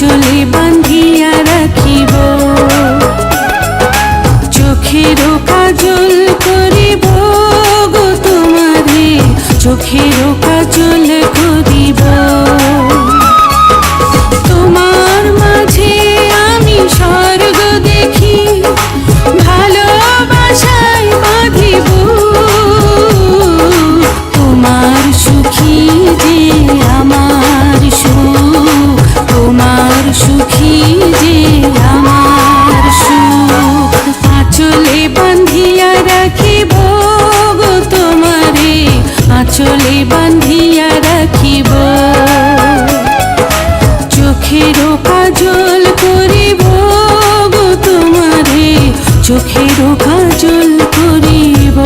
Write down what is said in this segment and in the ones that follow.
আঁচলে বান্ধিয়া রাখিব, চোখেরও কাজল করিব গো তোমারে, চোখেরও কাজল করিব। তোমার মাঝে আমি স্বর্গ দেখি, ভালোবাসায় বাঁধিব। তোমার সুখী যে আমার সুখ, তোমার সুখী যে আমার সুখ। আঁচলে বান্ধিয়া রাখিব গো তোমারে, আঁচলে বান্ধিয়া রাখিব, চোখেরও কাজল করিব গো তোমারে, চোখেরও কাজল করিব।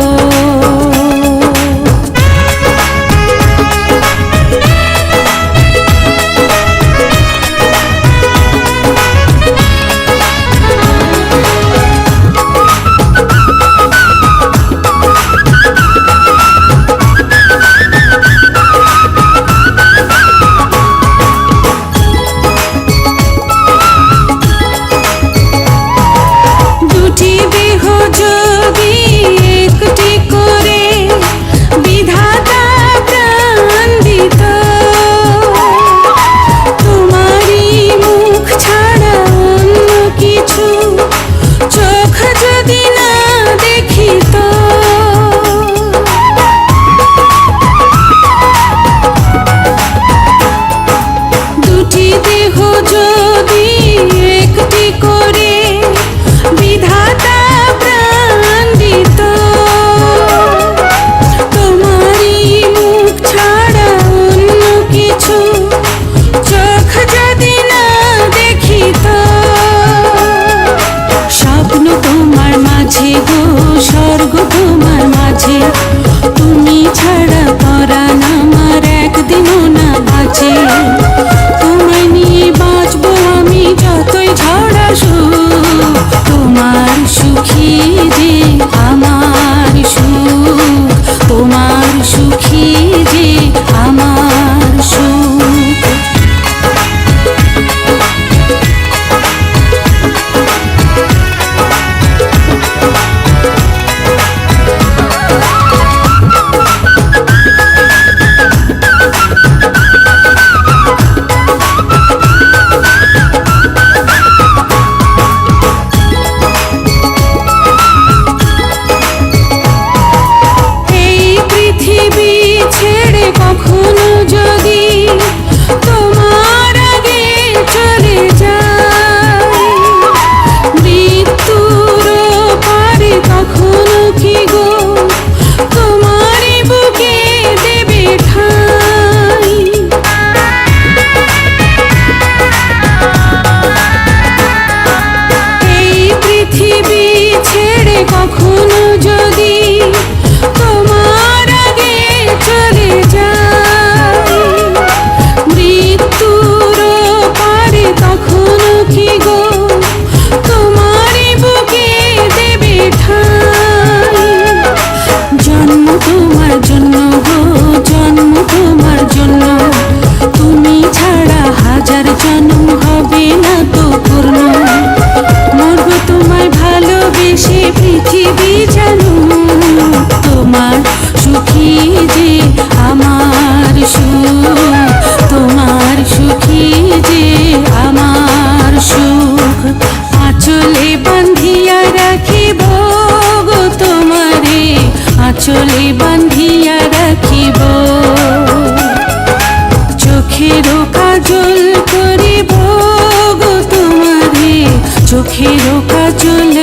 স্বর্গ তোমার মাঝে, তুমি ছাড়া পরাণ আমার একদিনও না বাঁচে। তোমায় নিয়ে বাঁচবো আমি যতই ঝড় আসুক, তোমার সুখী যে আমার সুখ, তোমার সুখী যে আমার সুখ। কখনো যদি তোমার আগে চলে যায়, মৃত্যুর পারে কখনো কি গো তোমারই বুকে দেবে ঠাঁই। এই পৃথিবী ছেড়ে কখনো যদি তোমার আগে চলে যায়, মৃত্যুর পারে কখনো কি গো তোমারই বুকে দেবে ঠাঁই। জন্ম তোমার জন্য গো, জন্ম তোমার জন্য, তুমি ছাড়া হাজার জন্ম হবে না তো পূর্ণ। মরব তোমায় ভালোবেসে পৃথিবী জানো, তোমার সুখী যে আমার সুখ, তোমার সুখী যে আমার সুখ। আঁচলে বান্ধিয়া রাখিব গো তোমারে, আঁচলে বান্ধিয়া রাখিব, চোখেরও কাজল করিব গো তোমারে, চোখেরও কাজল